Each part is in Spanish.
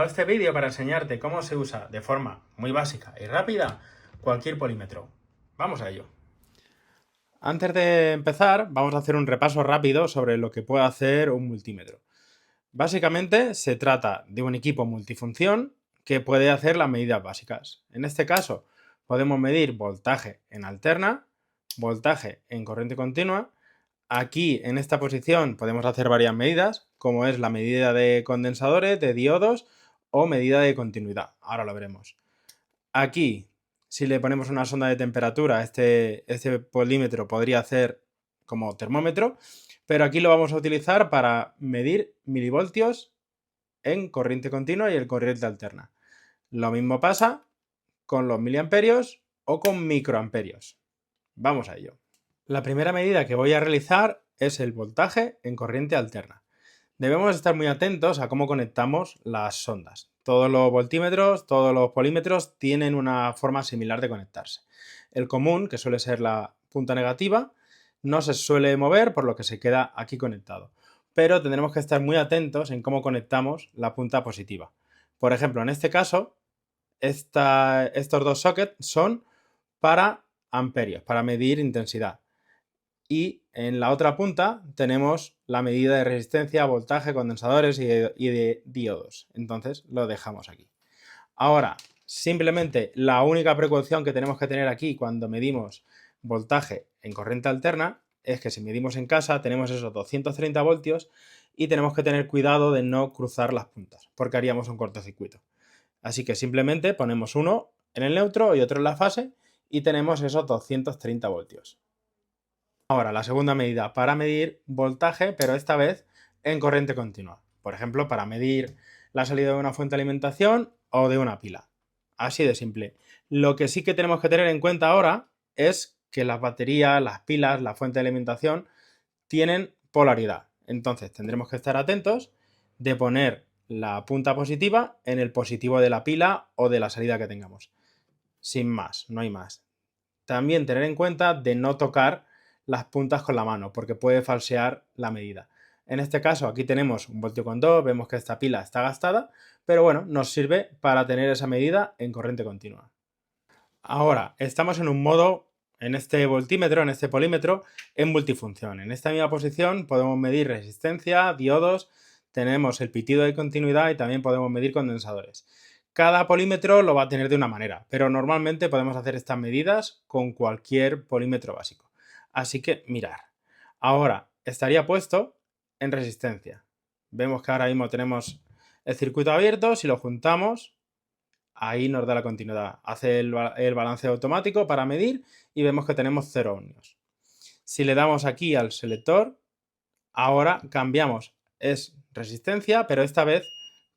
He este vídeo para enseñarte cómo se usa de forma muy básica y rápida cualquier polímetro. Vamos a ello. Antes de empezar, vamos a hacer un repaso rápido sobre lo que puede hacer un multímetro. Básicamente se trata de un equipo multifunción que puede hacer las medidas básicas. En este caso, podemos medir voltaje en alterna, voltaje en corriente continua. Aquí, en esta posición, podemos hacer varias medidas, como es la medida de condensadores, de diodos o medida de continuidad. Ahora lo veremos. Aquí, si le ponemos una sonda de temperatura, este polímetro podría hacer como termómetro, pero aquí lo vamos a utilizar para medir milivoltios en corriente continua y en corriente alterna. Lo mismo pasa con los miliamperios o con microamperios. Vamos a ello. La primera medida que voy a realizar es el voltaje en corriente alterna. Debemos estar muy atentos a cómo conectamos las sondas. Todos los voltímetros, todos los polímetros tienen una forma similar de conectarse. El común, que suele ser la punta negativa, no se suele mover, por lo que se queda aquí conectado. Pero tendremos que estar muy atentos en cómo conectamos la punta positiva. Por ejemplo, en este caso, estos dos sockets son para amperios, para medir intensidad. Y en la otra punta tenemos la medida de resistencia, voltaje, condensadores y de diodos. Entonces lo dejamos aquí. Ahora, simplemente la única precaución que tenemos que tener aquí cuando medimos voltaje en corriente alterna es que si medimos en casa tenemos esos 230 voltios y tenemos que tener cuidado de no cruzar las puntas porque haríamos un cortocircuito. Así que simplemente ponemos uno en el neutro y otro en la fase y tenemos esos 230 voltios. Ahora, la segunda medida, para medir voltaje, pero esta vez en corriente continua. Por ejemplo, para medir la salida de una fuente de alimentación o de una pila. Así de simple. Lo que sí que tenemos que tener en cuenta ahora es que las baterías, las pilas, la fuente de alimentación tienen polaridad. Entonces tendremos que estar atentos de poner la punta positiva en el positivo de la pila o de la salida que tengamos. Sin más, no hay más. También tener en cuenta de no tocar las puntas con la mano porque puede falsear la medida. En este caso aquí tenemos un voltio con 2, vemos que esta pila está gastada, pero bueno, nos sirve para tener esa medida en corriente continua. Ahora, estamos en un modo, en este voltímetro, en este polímetro, en multifunción. En esta misma posición podemos medir resistencia, diodos, tenemos el pitido de continuidad y también podemos medir condensadores. Cada polímetro lo va a tener de una manera, pero normalmente podemos hacer estas medidas con cualquier polímetro básico. Así que mirar. Ahora, estaría puesto en resistencia. Vemos que ahora mismo tenemos el circuito abierto, si lo juntamos, ahí nos da la continuidad. Hace el balance automático para medir y vemos que tenemos 0 ohmios. Si le damos aquí al selector, ahora cambiamos. Es resistencia, pero esta vez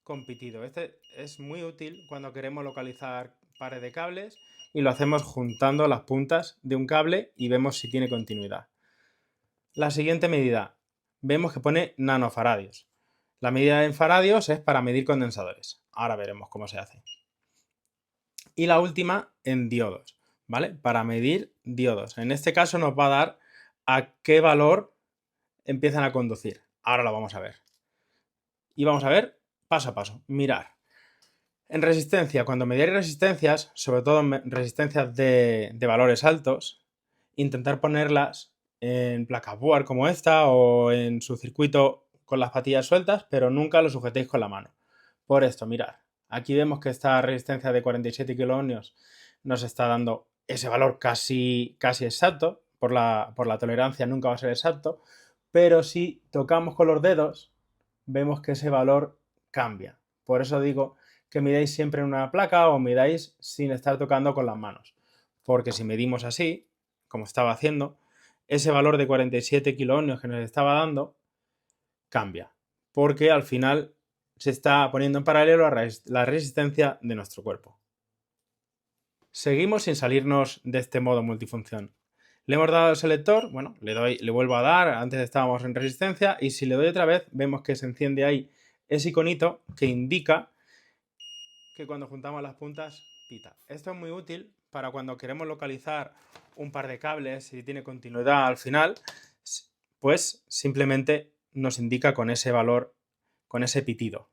con pitido. Este es muy útil cuando queremos localizar pares de cables y lo hacemos juntando las puntas de un cable y vemos si tiene continuidad. La siguiente medida, vemos que pone nanofaradios. La medida en faradios es para medir condensadores. Ahora veremos cómo se hace. Y la última en diodos, ¿vale? Para medir diodos. En este caso nos va a dar a qué valor empiezan a conducir. Ahora lo vamos a ver. Y vamos a ver paso a paso. Mirar. En resistencia, cuando medir resistencias, sobre todo en resistencias de valores altos, intentar ponerlas en placas board como esta o en su circuito con las patillas sueltas, pero nunca lo sujetéis con la mano. Por esto, mirar. Aquí vemos que esta resistencia de 47 kiloohmios nos está dando ese valor casi exacto. Por la tolerancia nunca va a ser exacto, pero si tocamos con los dedos, vemos que ese valor cambia. Por eso digo que midáis siempre en una placa o midáis sin estar tocando con las manos. Porque si medimos así, como estaba haciendo, ese valor de 47 kiloohmios que nos estaba dando cambia. Porque al final se está poniendo en paralelo la resistencia de nuestro cuerpo. Seguimos sin salirnos de este modo multifunción. Le hemos dado al selector, bueno, le vuelvo a dar, antes estábamos en resistencia y si le doy otra vez vemos que se enciende ahí ese iconito que indica que cuando juntamos las puntas pita. Esto es muy útil para cuando queremos localizar un par de cables, si tiene continuidad al final, pues simplemente nos indica con ese valor, con ese pitido.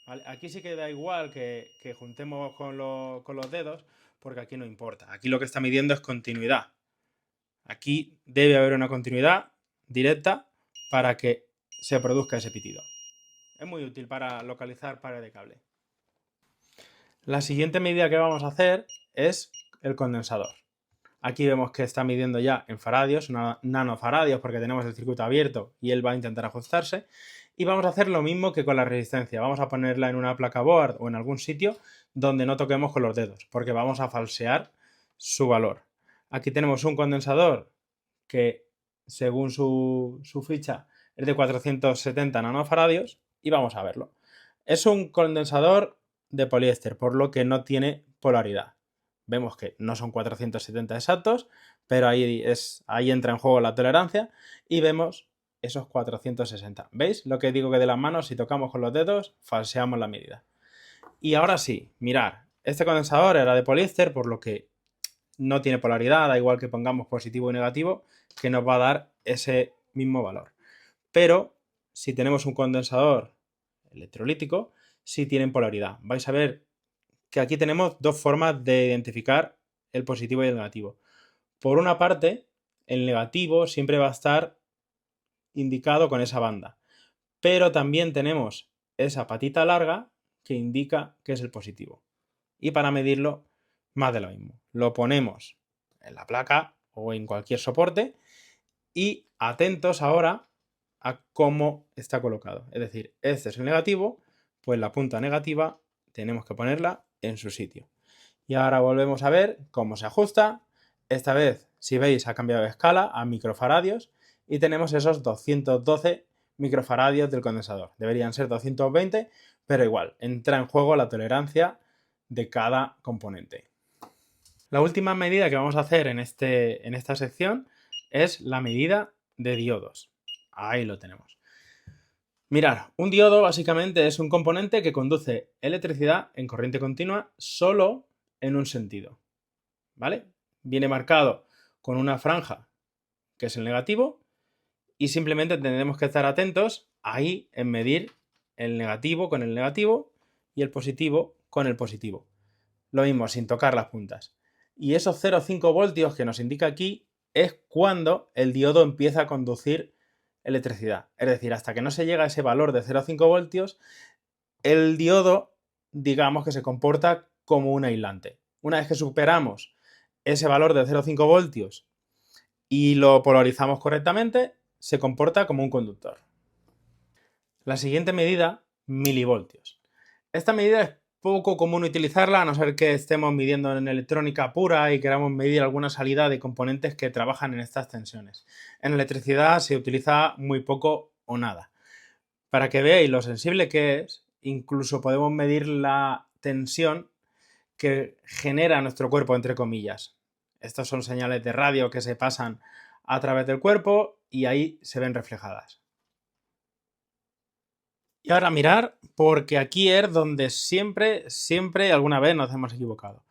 ¿Vale? Aquí sí que da igual que juntemos con los dedos, porque aquí no importa. Aquí lo que está midiendo es continuidad. Aquí debe haber una continuidad directa para que se produzca ese pitido. Es muy útil para localizar pares de cable. La siguiente medida que vamos a hacer es el condensador. Aquí vemos que está midiendo ya en faradios, nanofaradios, porque tenemos el circuito abierto y él va a intentar ajustarse. Y vamos a hacer lo mismo que con la resistencia. Vamos a ponerla en una placa board o en algún sitio donde no toquemos con los dedos, porque vamos a falsear su valor. Aquí tenemos un condensador que, según su ficha, es de 470 nanofaradios y vamos a verlo. Es un condensador de poliéster, por lo que no tiene polaridad. Vemos que no son 470 exactos, pero ahí entra en juego la tolerancia y vemos esos 460. ¿Veis lo que digo que de las manos, si tocamos con los dedos, falseamos la medida? Y ahora sí, mirar, este condensador era de poliéster, por lo que no tiene polaridad, da igual que pongamos positivo y negativo, que nos va a dar ese mismo valor. Pero si tenemos un condensador electrolítico, sí tienen polaridad. Vais a ver que aquí tenemos dos formas de identificar el positivo y el negativo. Por una parte, el negativo siempre va a estar indicado con esa banda, pero también tenemos esa patita larga que indica que es el positivo. Y para medirlo, más de lo mismo. Lo ponemos en la placa o en cualquier soporte y atentos ahora a cómo está colocado. Es decir, este es el negativo, pues la punta negativa tenemos que ponerla en su sitio. Y ahora volvemos a ver cómo se ajusta. Esta vez, si veis, ha cambiado de escala a microfaradios y tenemos esos 212 microfaradios del condensador. Deberían ser 220, pero igual, entra en juego la tolerancia de cada componente. La última medida que vamos a hacer en esta sección es la medida de diodos. Ahí lo tenemos. Mirad, un diodo básicamente es un componente que conduce electricidad en corriente continua solo en un sentido. ¿Vale? Viene marcado con una franja que es el negativo y simplemente tendremos que estar atentos ahí en medir el negativo con el negativo y el positivo con el positivo. Lo mismo, sin tocar las puntas. Y esos 0,5 voltios que nos indica aquí es cuando el diodo empieza a conducir electricidad. Es decir, hasta que no se llega a ese valor de 0,5 voltios, el diodo, digamos que se comporta como un aislante. Una vez que superamos ese valor de 0,5 voltios y lo polarizamos correctamente, se comporta como un conductor. La siguiente medida, milivoltios. Esta medida es poco común utilizarla, a no ser que estemos midiendo en electrónica pura y queramos medir alguna salida de componentes que trabajan en estas tensiones. En electricidad se utiliza muy poco o nada. Para que veáis lo sensible que es, incluso podemos medir la tensión que genera nuestro cuerpo, entre comillas. Estas son señales de radio que se pasan a través del cuerpo y ahí se ven reflejadas. Y ahora mirar, porque aquí es donde siempre alguna vez nos hemos equivocado.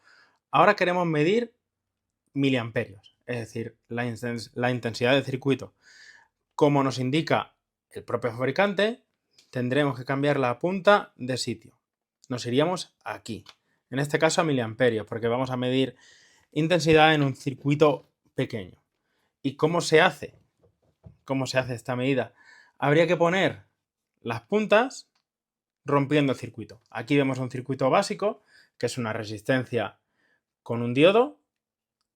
Ahora queremos medir miliamperios, es decir, la intensidad del circuito. Como nos indica el propio fabricante, tendremos que cambiar la punta de sitio. Nos iríamos aquí, en este caso a miliamperios, porque vamos a medir intensidad en un circuito pequeño. ¿Y cómo se hace? ¿Cómo se hace esta medida? Habría que poner las puntas rompiendo el circuito. Aquí vemos un circuito básico, que es una resistencia con un diodo.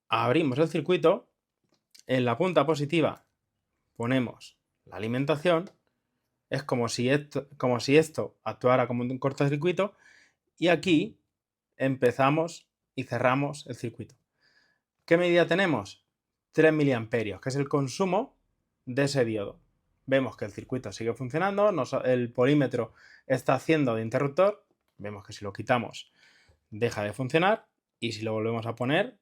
Abrimos el circuito, en la punta positiva ponemos la alimentación, es como si esto actuara como un cortocircuito, y aquí empezamos y cerramos el circuito. ¿Qué medida tenemos? 3 miliamperios, que es el consumo de ese diodo. Vemos que el circuito sigue funcionando, el polímetro está haciendo de interruptor, vemos que si lo quitamos deja de funcionar y si lo volvemos a poner,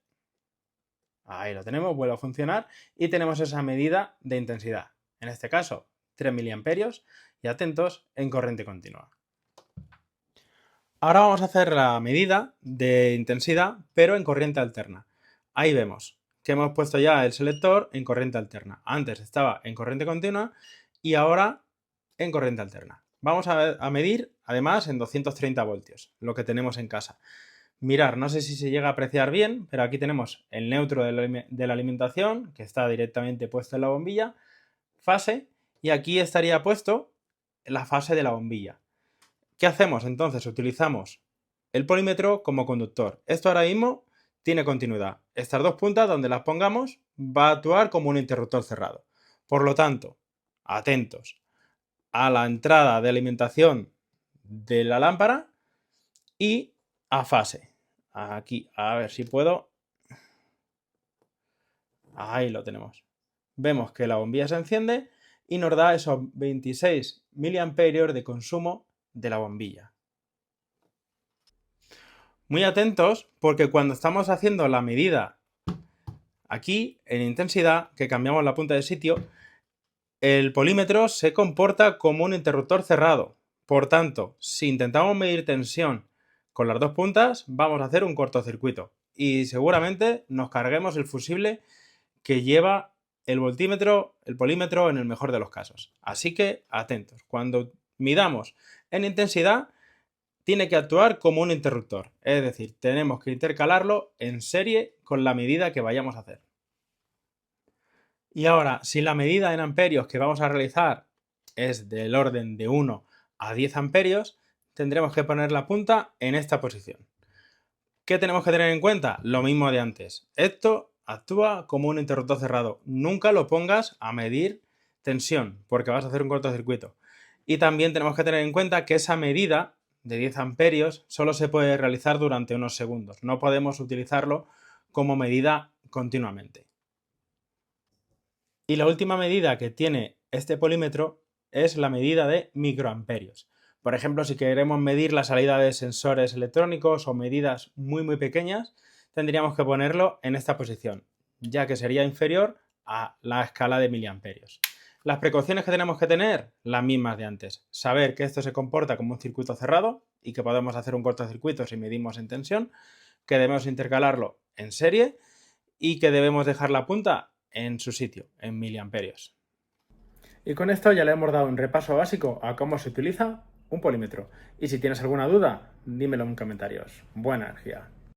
ahí lo tenemos, vuelve a funcionar y tenemos esa medida de intensidad. En este caso, 3 miliamperios y atentos en corriente continua. Ahora vamos a hacer la medida de intensidad, pero en corriente alterna. Ahí vemos que hemos puesto ya el selector en corriente alterna. Antes estaba en corriente continua y ahora en corriente alterna. Vamos a medir además en 230 voltios, lo que tenemos en casa. Mirar, no sé si se llega a apreciar bien, pero aquí tenemos el neutro de la alimentación, que está directamente puesto en la bombilla, fase, y aquí estaría puesto la fase de la bombilla. ¿Qué hacemos entonces? Utilizamos el polímetro como conductor. Esto ahora mismo tiene continuidad. Estas dos puntas, donde las pongamos, va a actuar como un interruptor cerrado. Por lo tanto, atentos a la entrada de alimentación de la lámpara y a fase. Aquí, a ver si puedo. Ahí lo tenemos. Vemos que la bombilla se enciende y nos da esos 26 miliamperios de consumo de la bombilla. Muy atentos porque cuando estamos haciendo la medida aquí en intensidad, que cambiamos la punta de sitio, el polímetro se comporta como un interruptor cerrado. Por tanto, si intentamos medir tensión con las dos puntas, vamos a hacer un cortocircuito y seguramente nos carguemos el fusible que lleva el voltímetro, el polímetro en el mejor de los casos. Así que atentos, cuando midamos en intensidad tiene que actuar como un interruptor, es decir, tenemos que intercalarlo en serie con la medida que vayamos a hacer. Y ahora, si la medida en amperios que vamos a realizar es del orden de 1 a 10 amperios, tendremos que poner la punta en esta posición. ¿Qué tenemos que tener en cuenta? Lo mismo de antes. Esto actúa como un interruptor cerrado. Nunca lo pongas a medir tensión, porque vas a hacer un cortocircuito. Y también tenemos que tener en cuenta que esa medida de 10 amperios solo se puede realizar durante unos segundos. No podemos utilizarlo como medida continuamente. Y la última medida que tiene este polímetro es la medida de microamperios. Por ejemplo, si queremos medir la salida de sensores electrónicos o medidas muy pequeñas, tendríamos que ponerlo en esta posición, ya que sería inferior a la escala de miliamperios. Las precauciones que tenemos que tener, las mismas de antes. Saber que esto se comporta como un circuito cerrado y que podemos hacer un cortocircuito si medimos en tensión, que debemos intercalarlo en serie y que debemos dejar la punta en su sitio, en miliamperios. Y con esto ya le hemos dado un repaso básico a cómo se utiliza un polímetro. Y si tienes alguna duda, dímelo en comentarios. Buena energía.